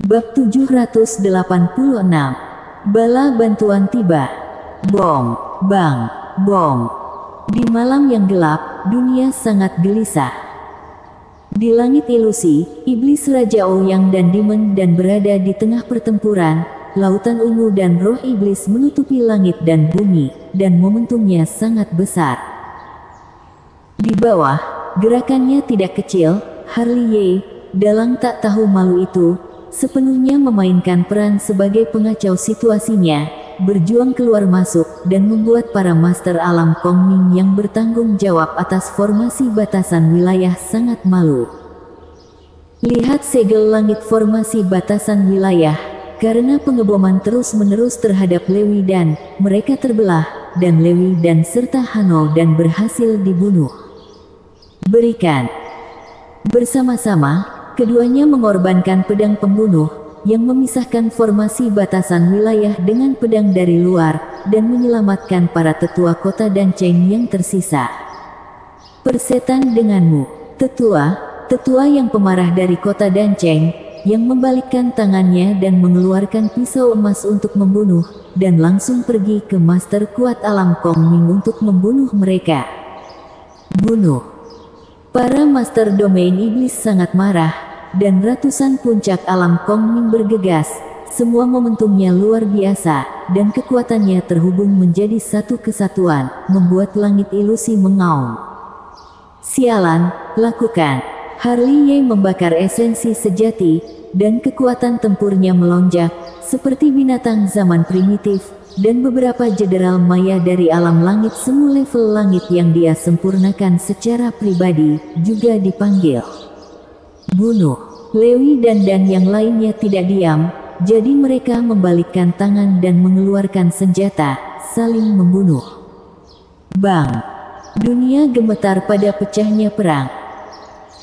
Bab 786. Bala bantuan tiba. Bong, bang, bong. Di malam yang gelap, dunia sangat gelisah. Di langit ilusi, iblis Raja Ouyang dan Demon dan berada di tengah pertempuran. Lautan ungu dan roh iblis menutupi langit dan bumi, dan momentumnya sangat besar. Di bawah, gerakannya tidak kecil, Harley Ye, dalang tak tahu malu itu, sepenuhnya memainkan peran sebagai pengacau situasinya, berjuang keluar masuk, dan membuat para master alam Kongming yang bertanggung jawab atas formasi batasan wilayah sangat malu. Lihat segel langit formasi batasan wilayah, karena pengeboman terus-menerus terhadap Lewi dan, mereka terbelah, dan Lewi dan serta Hano dan berhasil dibunuh. Berikan. Bersama-sama, keduanya mengorbankan pedang pembunuh, yang memisahkan formasi batasan wilayah dengan pedang dari luar, dan menyelamatkan para tetua kota Danceng yang tersisa. Persetan denganmu, tetua yang pemarah dari kota Danceng, yang membalikkan tangannya dan mengeluarkan pisau emas untuk membunuh, dan langsung pergi ke master kuat alam Kongming untuk membunuh mereka. Bunuh. Para master domain iblis sangat marah, dan ratusan puncak alam Kongming bergegas, semua momentumnya luar biasa, dan kekuatannya terhubung menjadi satu kesatuan, membuat langit ilusi mengaum. Sialan, lakukan. Harley Ye membakar esensi sejati, dan kekuatan tempurnya melonjak, seperti binatang zaman primitif, dan beberapa jenderal maya dari alam langit semua level langit yang dia sempurnakan secara pribadi, juga dipanggil. Bunuh. Lewi dan yang lainnya tidak diam, jadi mereka membalikkan tangan dan mengeluarkan senjata, saling membunuh. Bang! Dunia gemetar pada pecahnya perang.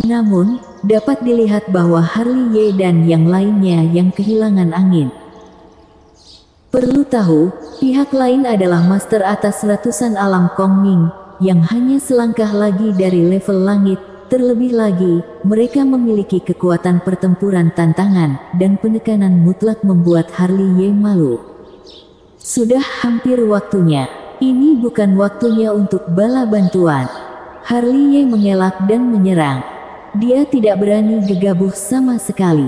Namun, dapat dilihat bahwa Harley Ye dan yang lainnya yang kehilangan angin. Perlu tahu, pihak lain adalah master atas ratusan alam Kongming, yang hanya selangkah lagi dari level langit. Terlebih lagi, mereka memiliki kekuatan pertempuran tantangan, dan penekanan mutlak membuat Harley Ye malu. Sudah hampir waktunya. Ini bukan waktunya untuk bala bantuan. Harley Ye mengelak dan menyerang. Dia tidak berani gegabah sama sekali.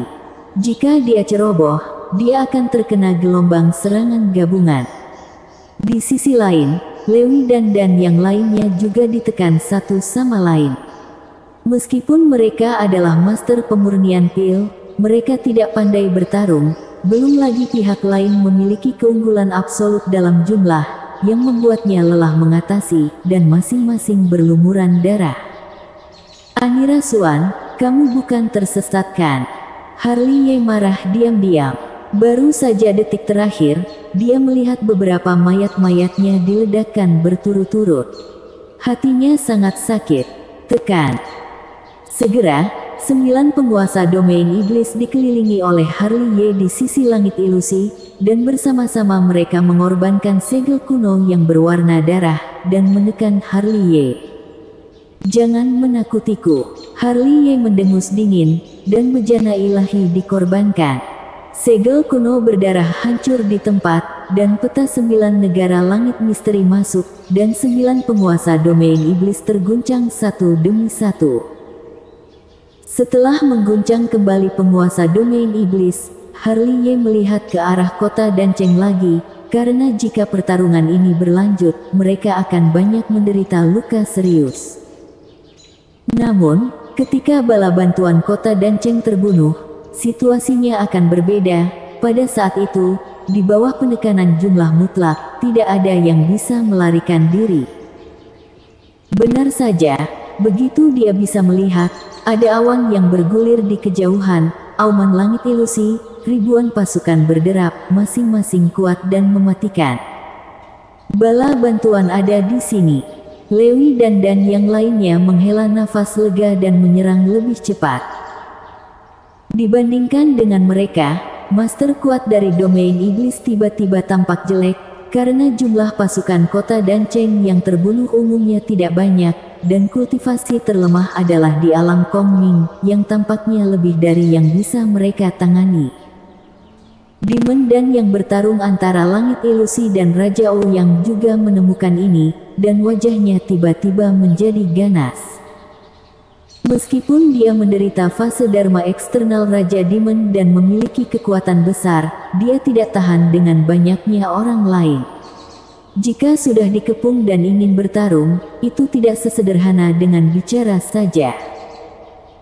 Jika dia ceroboh, dia akan terkena gelombang serangan gabungan. Di sisi lain, Lewi dan yang lainnya juga ditekan satu sama lain. Meskipun mereka adalah master pemurnian pil, mereka tidak pandai bertarung, belum lagi pihak lain memiliki keunggulan absolut dalam jumlah, yang membuatnya lelah mengatasi, dan masing-masing berlumuran darah. Anira Suan, kamu bukan tersesatkan. Harley Ye marah diam-diam. Baru saja detik terakhir, dia melihat beberapa mayat-mayatnya diledakkan berturut-turut. Hatinya sangat sakit. Tekan. Segera, 9 penguasa domain iblis dikelilingi oleh Harley Ye di sisi langit ilusi, dan bersama-sama mereka mengorbankan segel kuno yang berwarna darah, dan menekan Harley Ye. Jangan menakutiku. Harley Ye mendengus dingin, dan bejana ilahi dikorbankan. Segel kuno berdarah hancur di tempat, dan peta 9 negara langit misteri masuk, dan 9 penguasa domain iblis terguncang satu demi satu. Setelah mengguncang kembali penguasa domain iblis, Harley Ye melihat ke arah kota Danceng lagi, karena jika pertarungan ini berlanjut, mereka akan banyak menderita luka serius. Namun, ketika bala bantuan kota Danceng terbunuh, situasinya akan berbeda. Pada saat itu, di bawah penekanan jumlah mutlak, tidak ada yang bisa melarikan diri. Benar saja, begitu dia bisa melihat, ada awan yang bergulir di kejauhan, auman langit ilusi, ribuan pasukan berderap, masing-masing kuat dan mematikan. Bala bantuan ada di sini. Lewi dan yang lainnya menghela nafas lega dan menyerang lebih cepat. Dibandingkan dengan mereka, master kuat dari domain iblis tiba-tiba tampak jelek, karena jumlah pasukan kota Danceng yang terbunuh umumnya tidak banyak, dan kultivasi terlemah adalah di alam Kongming, yang tampaknya lebih dari yang bisa mereka tangani. Demon dan yang bertarung antara langit ilusi dan Raja Ouyang juga menemukan ini, dan wajahnya tiba-tiba menjadi ganas. Meskipun dia menderita fase Dharma eksternal Raja Demon dan memiliki kekuatan besar, dia tidak tahan dengan banyaknya orang lain. Jika sudah dikepung dan ingin bertarung, itu tidak sesederhana dengan bicara saja.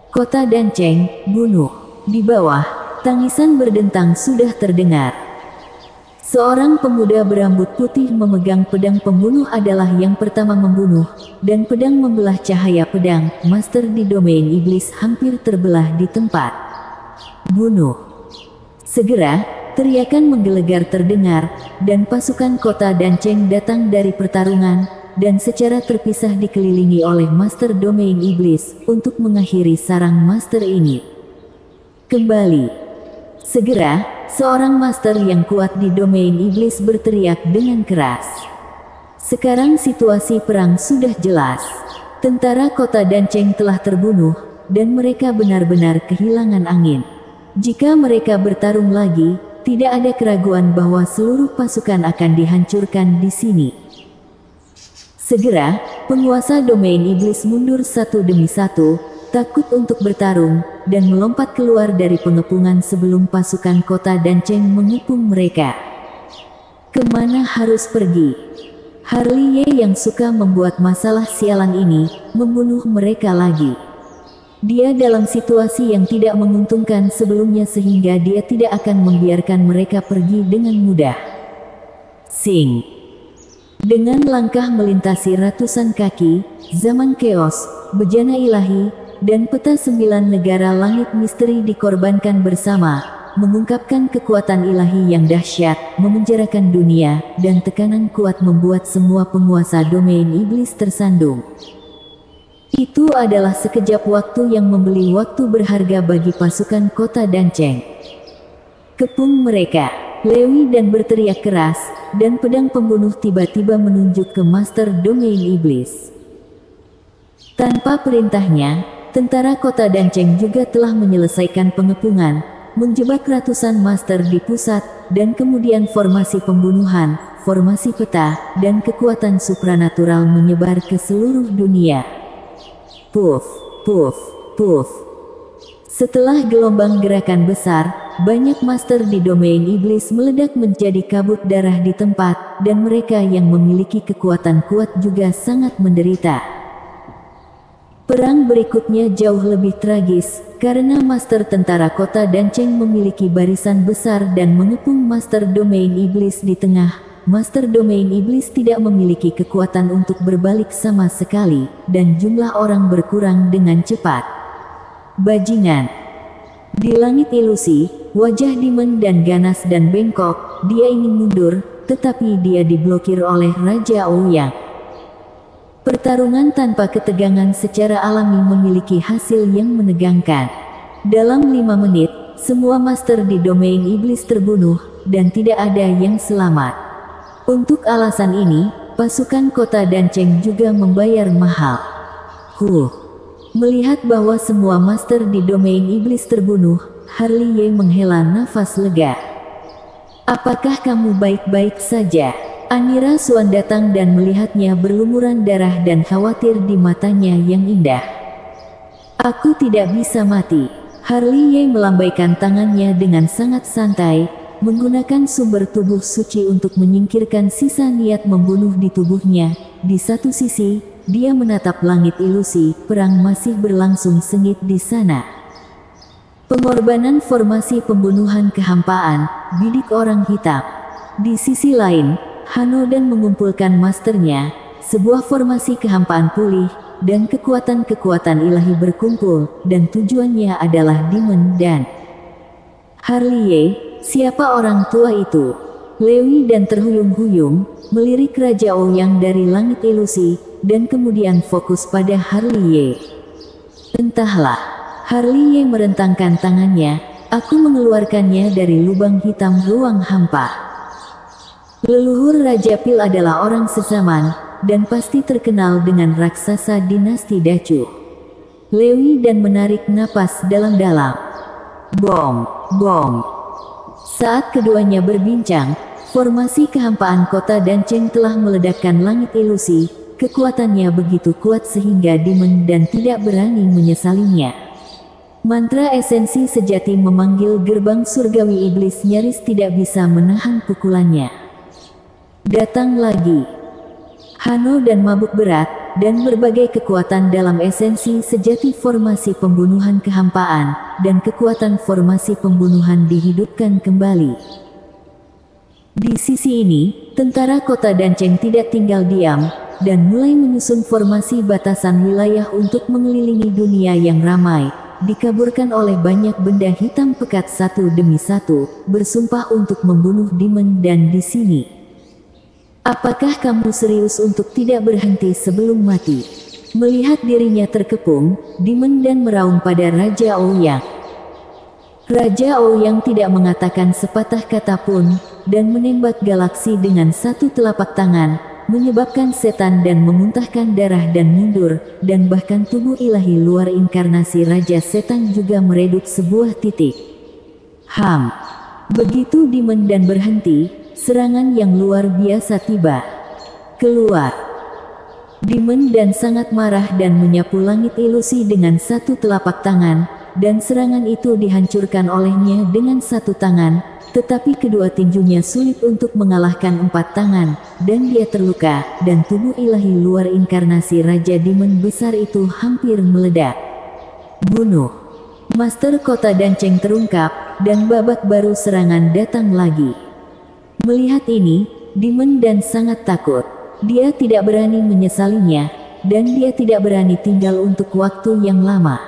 Kota Danceng, bunuh. Di bawah, tangisan berdentang sudah terdengar. Seorang pemuda berambut putih memegang pedang pembunuh adalah yang pertama membunuh, dan pedang membelah cahaya pedang. Master di domain iblis hampir terbelah di tempat. Bunuh. Segera, teriakan menggelegar terdengar, dan pasukan kota Danceng datang dari pertarungan, dan secara terpisah dikelilingi oleh Master Domain Iblis, untuk mengakhiri sarang Master ini. Kembali. Segera, seorang Master yang kuat di domain iblis berteriak dengan keras. Sekarang situasi perang sudah jelas. Tentara kota Danceng telah terbunuh, dan mereka benar-benar kehilangan angin. Jika mereka bertarung lagi, tidak ada keraguan bahwa seluruh pasukan akan dihancurkan di sini. Segera, penguasa domain iblis mundur satu demi satu, takut untuk bertarung, dan melompat keluar dari pengepungan sebelum pasukan kota Danceng mengepung mereka. Kemana harus pergi? Harley Ye yang suka membuat masalah sialan ini, membunuh mereka lagi. Dia dalam situasi yang tidak menguntungkan sebelumnya sehingga dia tidak akan membiarkan mereka pergi dengan mudah. Sing. Dengan langkah melintasi ratusan kaki, zaman keos, bejana ilahi, dan peta 9 negara langit misteri dikorbankan bersama, mengungkapkan kekuatan ilahi yang dahsyat, memenjarakan dunia, dan tekanan kuat membuat semua penguasa domain iblis tersandung. Itu adalah sekejap waktu yang membeli waktu berharga bagi pasukan kota Danceng. Kepung mereka, Lewi dan berteriak keras, dan pedang pembunuh tiba-tiba menunjuk ke Master Domain Iblis. Tanpa perintahnya, tentara kota Danceng juga telah menyelesaikan pengepungan, menjebak ratusan master di pusat, dan kemudian formasi pembunuhan, formasi peta, dan kekuatan supranatural menyebar ke seluruh dunia. Puff, puff, puff. Setelah gelombang gerakan besar, banyak master di domain iblis meledak menjadi kabut darah di tempat, dan mereka yang memiliki kekuatan kuat juga sangat menderita. Perang berikutnya jauh lebih tragis, karena Master Tentara Kota Danceng memiliki barisan besar dan mengepung Master Domain Iblis di tengah. Master Domain Iblis tidak memiliki kekuatan untuk berbalik sama sekali, dan jumlah orang berkurang dengan cepat. Bajingan. Di langit ilusi, wajah Demon dan ganas dan bengkok, dia ingin mundur, tetapi dia diblokir oleh Raja Ouyang. Pertarungan tanpa ketegangan secara alami memiliki hasil yang menegangkan. Dalam 5 menit, semua master di domain iblis terbunuh, dan tidak ada yang selamat. Untuk alasan ini, pasukan kota Danceng juga membayar mahal. Melihat bahwa semua master di domain iblis terbunuh, Harley Ye menghela nafas lega. Apakah kamu baik-baik saja? Anira Swan datang dan melihatnya berlumuran darah dan khawatir di matanya yang indah. Aku tidak bisa mati. Harley Ye melambaikan tangannya dengan sangat santai, menggunakan sumber tubuh suci untuk menyingkirkan sisa niat membunuh di tubuhnya. Di satu sisi, dia menatap langit ilusi, perang masih berlangsung sengit di sana. Pengorbanan formasi pembunuhan kehampaan, bidik orang hitam. Di sisi lain, Hanodan mengumpulkan masternya, sebuah formasi kehampaan pulih, dan kekuatan-kekuatan ilahi berkumpul, dan tujuannya adalah Demon dan Harley Ye. Siapa orang tua itu? Lewi dan terhuyung-huyung, melirik Raja Ouyang dari langit ilusi, dan kemudian fokus pada Harley Ye. Entahlah, Harley Ye merentangkan tangannya, aku mengeluarkannya dari lubang hitam ruang hampa. Leluhur Raja Pil adalah orang sezaman, dan pasti terkenal dengan raksasa dinasti Dacu. Lewi dan menarik napas dalam-dalam. Bom, bom. Saat keduanya berbincang, formasi kehampaan kota Danceng telah meledakkan langit ilusi. Kekuatannya begitu kuat sehingga Demon dan tidak berani menyesalinya. Mantra esensi sejati memanggil gerbang surgawi iblis nyaris tidak bisa menahan pukulannya. Datang lagi. Hano dan mabuk berat, dan berbagai kekuatan dalam esensi sejati formasi pembunuhan kehampaan, dan kekuatan formasi pembunuhan dihidupkan kembali. Di sisi ini, tentara kota Danceng tidak tinggal diam, dan mulai menyusun formasi batasan wilayah untuk mengelilingi dunia yang ramai, dikaburkan oleh banyak benda hitam pekat satu demi satu, bersumpah untuk membunuh Demon dan di sini. Apakah kamu serius untuk tidak berhenti sebelum mati? Melihat dirinya terkepung, Demon dan meraung pada Raja Ouyang. Raja Ouyang tidak mengatakan sepatah kata pun, dan menembak galaksi dengan satu telapak tangan, menyebabkan setan dan memuntahkan darah dan mundur, dan bahkan tubuh ilahi luar inkarnasi Raja Setan juga meredup sebuah titik. Begitu Demon dan berhenti, serangan yang luar biasa tiba. Keluar. Demon dan sangat marah dan menyapu langit ilusi dengan satu telapak tangan, dan serangan itu dihancurkan olehnya dengan satu tangan, tetapi kedua tinjunya sulit untuk mengalahkan empat tangan, dan dia terluka, dan tubuh ilahi luar inkarnasi Raja Demon besar itu hampir meledak. Bunuh. Master Kota Danceng terungkap, dan babak baru serangan datang lagi. Melihat ini, Demon dan sangat takut. Dia tidak berani menyesalinya, dan dia tidak berani tinggal untuk waktu yang lama.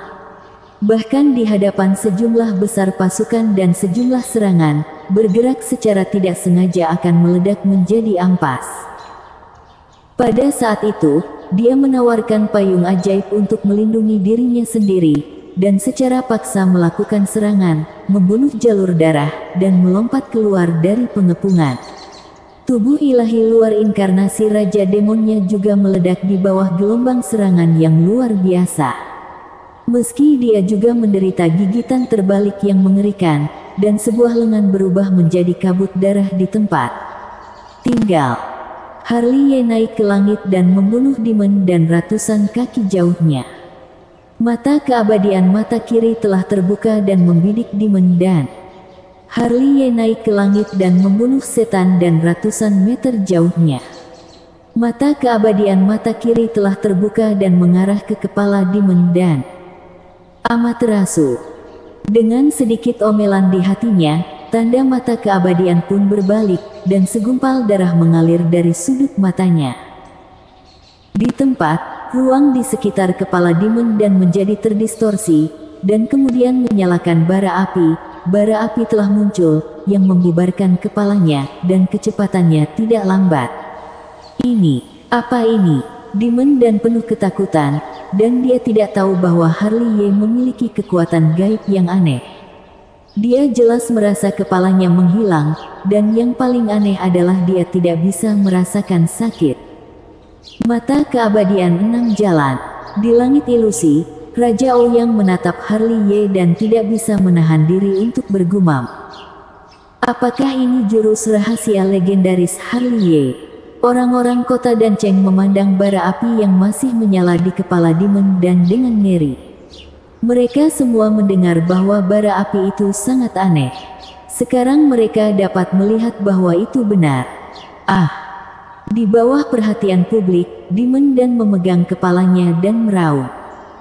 Bahkan di hadapan sejumlah besar pasukan dan sejumlah serangan, bergerak secara tidak sengaja akan meledak menjadi ampas. Pada saat itu, dia menawarkan payung ajaib untuk melindungi dirinya sendiri, dan secara paksa melakukan serangan, membunuh jalur darah, dan melompat keluar dari pengepungan. Tubuh ilahi luar inkarnasi Raja Demonnya juga meledak di bawah gelombang serangan yang luar biasa. Meski dia juga menderita gigitan terbalik yang mengerikan, dan sebuah lengan berubah menjadi kabut darah di tempat. Tinggal Harley naik ke langit dan membunuh Demon dan ratusan kaki jauhnya. Mata keabadian mata kiri telah terbuka dan membidik Demon dan Harley naik ke langit dan membunuh setan dan ratusan meter jauhnya. Mata keabadian mata kiri telah terbuka dan mengarah ke kepala Demon dan Amaterasu. Dengan sedikit omelan di hatinya, tanda mata keabadian pun berbalik, dan segumpal darah mengalir dari sudut matanya. Di tempat, ruang di sekitar kepala Demon dan menjadi terdistorsi, dan kemudian menyalakan bara api. Bara api telah muncul, yang membubarkan kepalanya, dan kecepatannya tidak lambat. Apa ini? Demon dan penuh ketakutan, dan dia tidak tahu bahwa Harley memiliki kekuatan gaib yang aneh. Dia jelas merasa kepalanya menghilang, dan yang paling aneh adalah dia tidak bisa merasakan sakit. Mata keabadian 6 jalan. Di langit ilusi, Raja Ouyang menatap Harley dan tidak bisa menahan diri untuk bergumam. Apakah ini jurus rahasia legendaris Harley? Orang-orang kota Danceng memandang bara api yang masih menyala di kepala Demon dan dengan ngeri. Mereka semua mendengar bahwa bara api itu sangat aneh. Sekarang mereka dapat melihat bahwa itu benar. Di bawah perhatian publik, Demon dan memegang kepalanya dan meraung.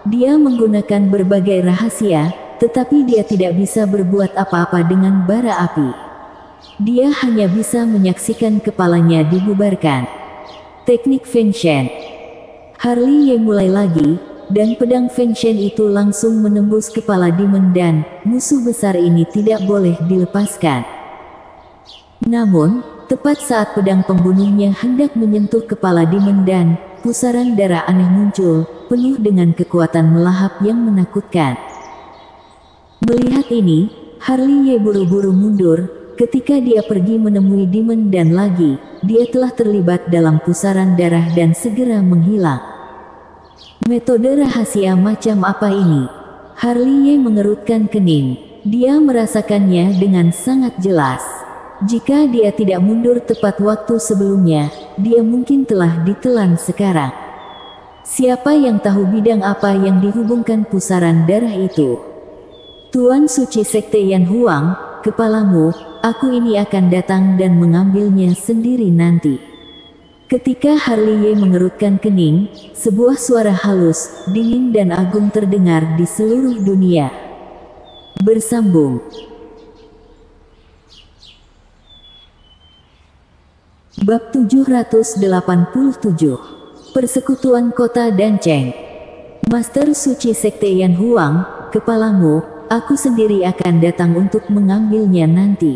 Dia menggunakan berbagai rahasia, tetapi dia tidak bisa berbuat apa-apa dengan bara api. Dia hanya bisa menyaksikan kepalanya dibubarkan. Teknik Feng Shen. Harley mulai lagi, dan pedang Feng Shen itu langsung menembus kepala Demon dan musuh besar ini tidak boleh dilepaskan. Namun, tepat saat pedang pembunuhnya hendak menyentuh kepala Demon dan pusaran darah aneh muncul, penuh dengan kekuatan melahap yang menakutkan. Melihat ini, Harley buru-buru mundur. Ketika dia pergi menemui Demon dan lagi, dia telah terlibat dalam pusaran darah dan segera menghilang. Metode rahasia macam apa ini? Harley mengerutkan kening. dia merasakannya dengan sangat jelas. Jika dia tidak mundur tepat waktu sebelumnya, dia mungkin telah ditelan sekarang. Siapa yang tahu bidang apa yang dihubungkan pusaran darah itu? Tuan Suci Sekte Yan Huang, kepalamu, aku ini akan datang dan mengambilnya sendiri nanti. Ketika Harley Ye mengerutkan kening, sebuah suara halus, dingin dan agung terdengar di seluruh dunia. Bersambung. Bab 787, Persekutuan Kota Danceng. Master Suci Sekte Yan Huang, kepalamu, aku sendiri akan datang untuk mengambilnya nanti.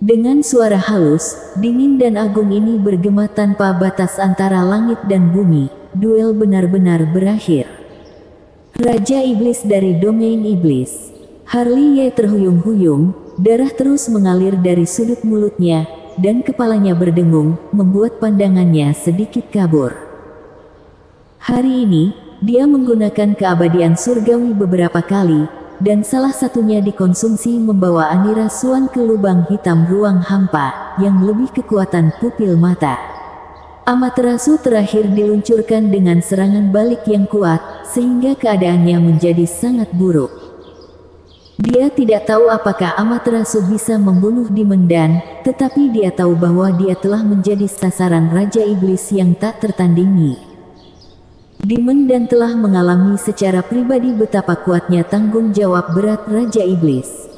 Dengan suara halus, dingin dan agung ini bergema tanpa batas antara langit dan bumi. Duel benar-benar berakhir. Raja Iblis dari domain iblis. Harley Ye terhuyung-huyung, darah terus mengalir dari sudut mulutnya, dan kepalanya berdengung, membuat pandangannya sedikit kabur. Hari ini, dia menggunakan keabadian surgawi beberapa kali, dan salah satunya dikonsumsi membawa Anira Suan ke lubang hitam ruang hampa, yang lebih kekuatan pupil mata. Amaterasu terakhir diluncurkan dengan serangan balik yang kuat, sehingga keadaannya menjadi sangat buruk. Dia tidak tahu apakah Amaterasu bisa membunuh Demon Dan, tetapi dia tahu bahwa dia telah menjadi sasaran Raja Iblis yang tak tertandingi. Demon Dan telah mengalami secara pribadi betapa kuatnya tanggung jawab berat Raja Iblis.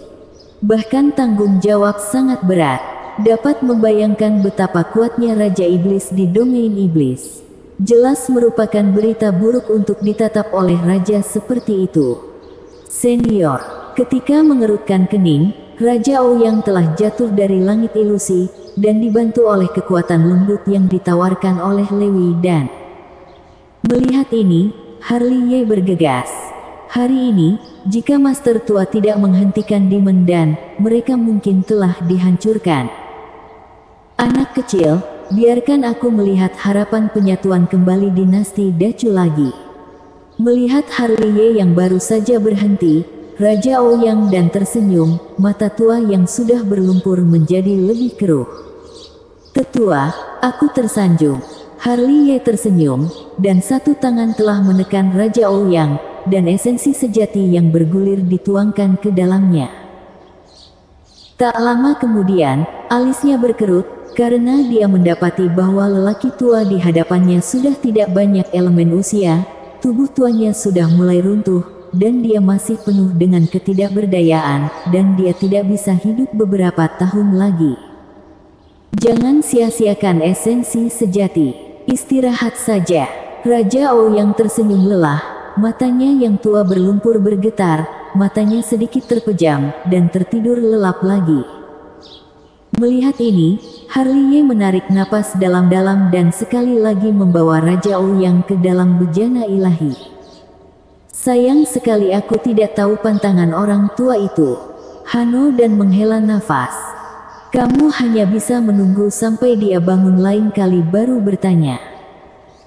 Bahkan tanggung jawab sangat berat, dapat membayangkan betapa kuatnya Raja Iblis di domain iblis. Jelas merupakan berita buruk untuk ditatap oleh Raja seperti itu. Senior. Ketika mengerutkan kening, Raja Ouyang telah jatuh dari langit ilusi, dan dibantu oleh kekuatan lembut yang ditawarkan oleh Lewi Dan. Melihat ini, Harley Ye bergegas. Hari ini, jika Master Tua tidak menghentikan Demon Dan, mereka mungkin telah dihancurkan. Anak kecil, biarkan aku melihat harapan penyatuan kembali dinasti Dacu lagi. Melihat Harley Ye yang baru saja berhenti, Raja Ouyang dan tersenyum, mata tua yang sudah berlumpur menjadi lebih keruh. Tetua, aku tersanjung. Harley Ye tersenyum, dan satu tangan telah menekan Raja Ouyang, dan esensi sejati yang bergulir dituangkan ke dalamnya. Tak lama kemudian, alisnya berkerut, karena dia mendapati bahwa lelaki tua di hadapannya sudah tidak banyak elemen usia, tubuh tuanya sudah mulai runtuh, dan dia masih penuh dengan ketidakberdayaan, dan dia tidak bisa hidup beberapa tahun lagi. Jangan sia-siakan esensi sejati. Istirahat saja. Raja Ouyang tersenyum lelah, matanya yang tua berlumpur bergetar, matanya sedikit terpejam, dan tertidur lelap lagi. Melihat ini, Harley Ye menarik napas dalam-dalam dan sekali lagi membawa Raja Ouyang ke dalam bejana ilahi. Sayang sekali aku tidak tahu pantangan orang tua itu. Hano dan menghela nafas. Kamu hanya bisa menunggu sampai dia bangun lain kali baru bertanya.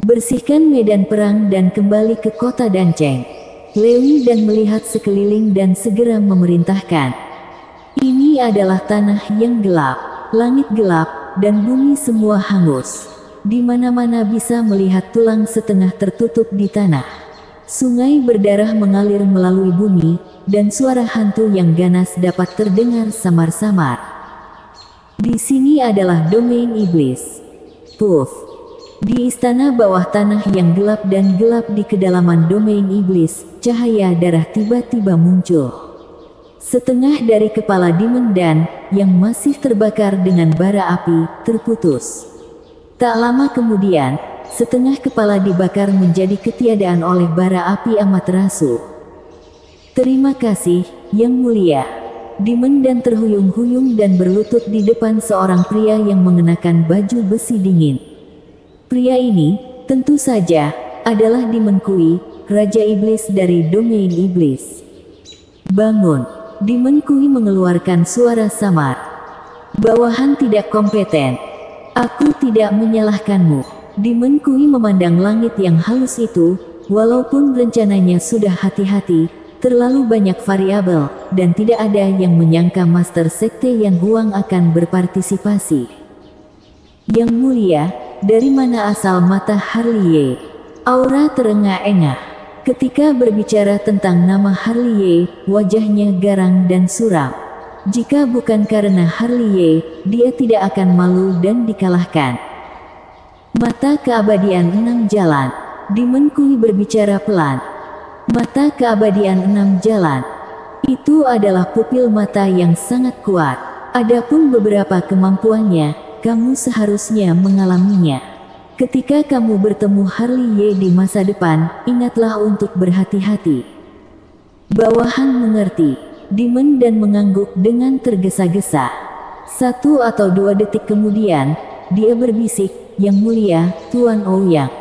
Bersihkan medan perang dan kembali ke kota Danceng. Lewi Dan melihat sekeliling dan segera memerintahkan. Ini adalah tanah yang gelap, langit gelap, dan bumi semua hangus. Di mana-mana bisa melihat tulang setengah tertutup di tanah. Sungai berdarah mengalir melalui bumi, dan suara hantu yang ganas dapat terdengar samar-samar. Di sini adalah domain iblis. Puff. Di istana bawah tanah yang gelap dan gelap di kedalaman domain iblis, cahaya darah tiba-tiba muncul. Setengah dari kepala Demon Dan, yang masih terbakar dengan bara api, terputus. Tak lama kemudian, setengah kepala dibakar menjadi ketiadaan oleh bara api Amaterasu. Terima kasih, Yang Mulia. Demon Dan terhuyung-huyung dan berlutut di depan seorang pria yang mengenakan baju besi dingin. Pria ini, tentu saja, adalah Demon Kui, Raja Iblis dari domain iblis. Bangun. Demon Kui mengeluarkan suara samar. Bawahan tidak kompeten. Aku tidak menyalahkanmu. Demon Kui memandang langit yang halus itu, walaupun rencananya sudah hati-hati, terlalu banyak variabel, dan tidak ada yang menyangka Master Sekte Yang Huang akan berpartisipasi. Yang mulia, dari mana asal mata Harley Ye? Aura terengah-engah. Ketika berbicara tentang nama Harley Ye, wajahnya garang dan suram. Jika bukan karena Harley Ye, dia tidak akan malu dan dikalahkan. Mata keabadian 6 jalan. Demon Kui berbicara pelan. Mata keabadian 6 jalan. Itu adalah pupil mata yang sangat kuat. Adapun beberapa kemampuannya, kamu seharusnya mengalaminya. Ketika kamu bertemu Harley Ye di masa depan, ingatlah untuk berhati-hati. Bawahan mengerti. Demon dan mengangguk dengan tergesa-gesa. 1 atau 2 detik kemudian, dia berbisik, "Yang mulia, Tuan Ouyang."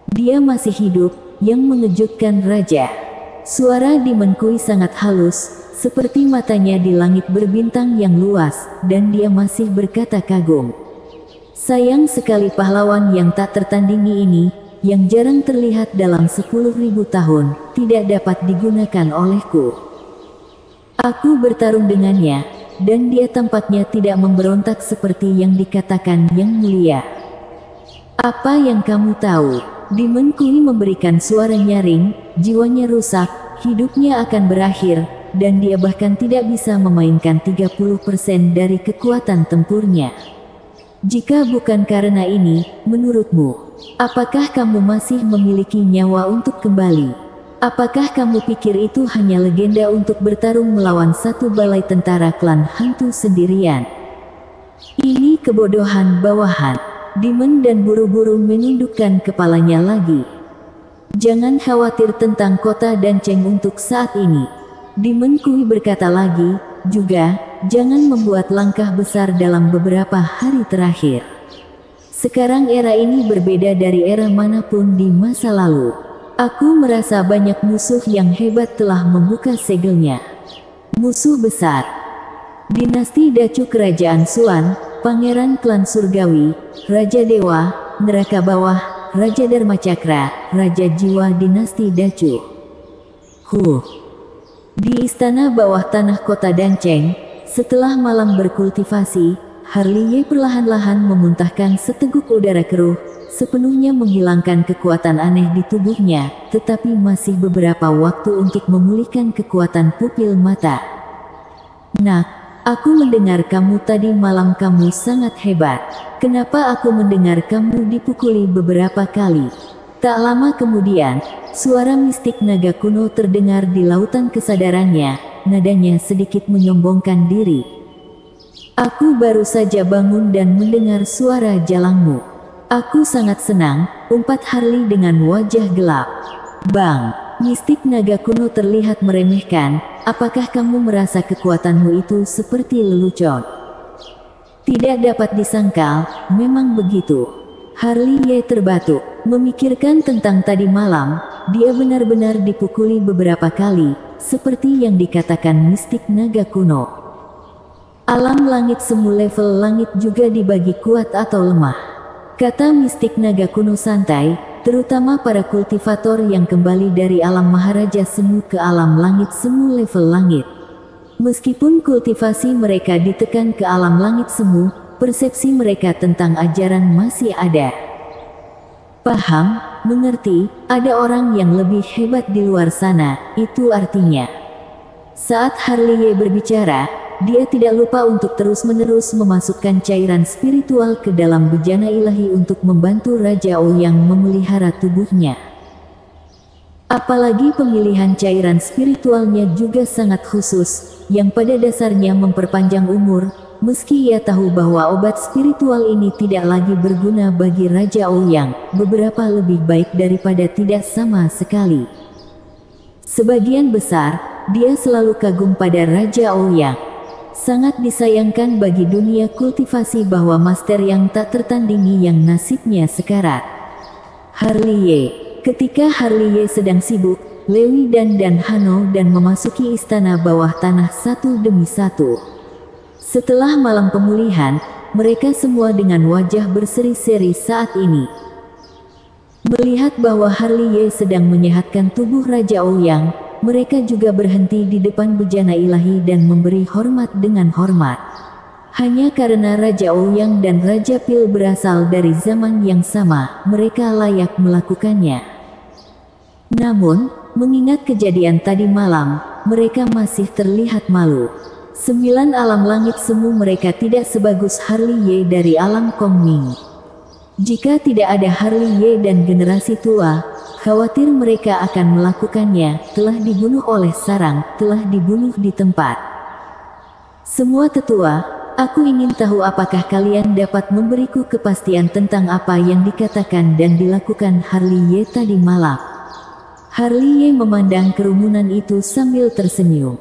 Dia masih hidup, yang mengejutkan raja. Suara Demon Kui sangat halus, seperti matanya di langit berbintang yang luas, dan dia masih berkata kagum. Sayang sekali pahlawan yang tak tertandingi ini, yang jarang terlihat dalam 10.000 tahun, tidak dapat digunakan olehku. Aku bertarung dengannya, dan dia tampaknya tidak memberontak seperti yang dikatakan Yang Mulia. Apa yang kamu tahu? Demon Kui memberikan suara nyaring, jiwanya rusak, hidupnya akan berakhir, dan dia bahkan tidak bisa memainkan 30% dari kekuatan tempurnya. Jika bukan karena ini, menurutmu, apakah kamu masih memiliki nyawa untuk kembali? Apakah kamu pikir itu hanya legenda untuk bertarung melawan satu balai tentara klan hantu sendirian? Ini kebodohan bawahan. Demon dan buru-buru menundukkan kepalanya lagi. Jangan khawatir tentang kota Danceng untuk saat ini. Demon Kui berkata lagi, juga, jangan membuat langkah besar dalam beberapa hari terakhir. Sekarang era ini berbeda dari era manapun di masa lalu. Aku merasa banyak musuh yang hebat telah membuka segelnya. Musuh besar. Dinasti Dacu Kerajaan Suan, Pangeran Klan Surgawi, Raja Dewa, Neraka Bawah, Raja Dharma Cakra, Raja Jiwa Dinasti Dacu. Di istana bawah tanah kota Danceng, setelah malam berkultivasi, Harley Ye perlahan-lahan memuntahkan seteguk udara keruh, sepenuhnya menghilangkan kekuatan aneh di tubuhnya, tetapi masih beberapa waktu untuk memulihkan kekuatan pupil mata. Nak, aku mendengar kamu tadi malam kamu sangat hebat. Kenapa aku mendengar kamu dipukuli beberapa kali? Tak lama kemudian, suara mistik naga kuno terdengar di lautan kesadarannya, nadanya sedikit menyombongkan diri. Aku baru saja bangun dan mendengar suara jalangmu. Aku sangat senang, umpat Harley dengan wajah gelap. Bang, mistik naga kuno terlihat meremehkan, apakah kamu merasa kekuatanmu itu seperti lelucon? Tidak dapat disangkal, memang begitu. Harley Ye terbatuk, memikirkan tentang tadi malam, dia benar-benar dipukuli beberapa kali, seperti yang dikatakan mistik naga kuno. Alam langit semu level langit juga dibagi kuat atau lemah. Kata mistik naga kuno santai, terutama para kultivator yang kembali dari alam Maharaja Semu ke alam langit semu level langit. Meskipun kultivasi mereka ditekan ke alam langit semu, persepsi mereka tentang ajaran masih ada. Paham, mengerti, ada orang yang lebih hebat di luar sana, itu artinya. Saat Harley Ye berbicara, dia tidak lupa untuk terus-menerus memasukkan cairan spiritual ke dalam bejana ilahi untuk membantu Raja Ouyang memelihara tubuhnya. Apalagi pemilihan cairan spiritualnya juga sangat khusus, yang pada dasarnya memperpanjang umur, meski ia tahu bahwa obat spiritual ini tidak lagi berguna bagi Raja Ouyang, beberapa lebih baik daripada tidak sama sekali. Sebagian besar, dia selalu kagum pada Raja Ouyang. Sangat disayangkan bagi dunia kultivasi bahwa master yang tak tertandingi yang nasibnya sekarat. Harley Ye. Ketika Harley Ye sedang sibuk, Lewi dan Hano dan memasuki istana bawah tanah satu demi satu. Setelah malam pemulihan, mereka semua dengan wajah berseri-seri saat ini. Melihat bahwa Harley Ye sedang menyehatkan tubuh Raja Ouyang, mereka juga berhenti di depan bejana ilahi dan memberi hormat dengan hormat. Hanya karena Raja Ouyang dan Raja Pil berasal dari zaman yang sama, mereka layak melakukannya. Namun, mengingat kejadian tadi malam, mereka masih terlihat malu. 9 alam langit semu mereka tidak sebagus Harley Ye dari alam Kongming. Jika tidak ada Harley Ye dan generasi tua, khawatir mereka akan melakukannya, telah dibunuh oleh sarang, telah dibunuh di tempat. Semua tetua, aku ingin tahu apakah kalian dapat memberiku kepastian tentang apa yang dikatakan dan dilakukan Harley Ye tadi malam. Harley Ye memandang kerumunan itu sambil tersenyum.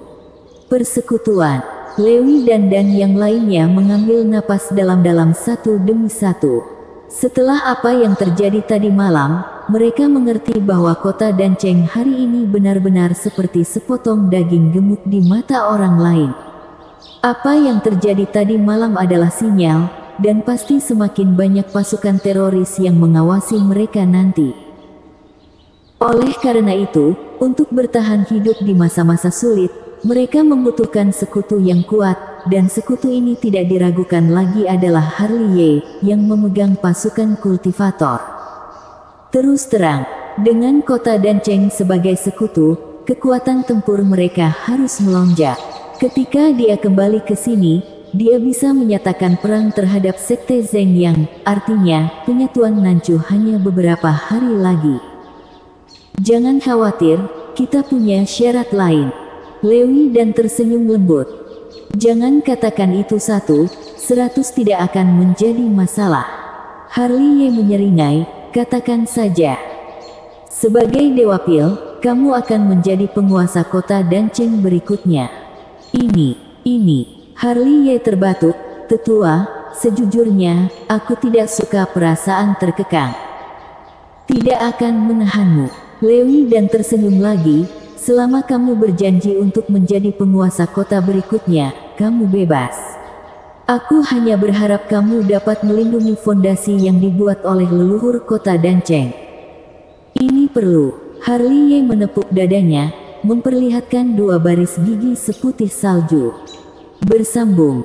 Persekutuan, Lewi dan yang lainnya mengambil napas dalam-dalam satu demi satu. Setelah apa yang terjadi tadi malam, mereka mengerti bahwa kota Danceng hari ini benar-benar seperti sepotong daging gemuk di mata orang lain. Apa yang terjadi tadi malam adalah sinyal, dan pasti semakin banyak pasukan teroris yang mengawasi mereka nanti. Oleh karena itu, untuk bertahan hidup di masa-masa sulit, mereka membutuhkan sekutu yang kuat, dan sekutu ini tidak diragukan lagi adalah Harley Ye, yang memegang pasukan kultivator. Terus terang, dengan kota Danceng sebagai sekutu, kekuatan tempur mereka harus melonjak. Ketika dia kembali ke sini, dia bisa menyatakan perang terhadap Sekte Zheng Yang, artinya, penyatuan Nanchu hanya beberapa hari lagi. Jangan khawatir, kita punya syarat lain. Lewi dan tersenyum lembut. Jangan katakan itu 100 tidak akan menjadi masalah. Harley Ye menyeringai, katakan saja. Sebagai Dewa Pil, kamu akan menjadi penguasa kota Danceng berikutnya. Ini, Harley Ye terbatuk, tetua, sejujurnya, aku tidak suka perasaan terkekang. Tidak akan menahanmu. Lewi dan tersenyum lagi, selama kamu berjanji untuk menjadi penguasa kota berikutnya, kamu bebas. Aku hanya berharap kamu dapat melindungi fondasi yang dibuat oleh leluhur kota Danceng. Ini perlu. Harley Ye menepuk dadanya, memperlihatkan 2 baris gigi seputih salju. Bersambung.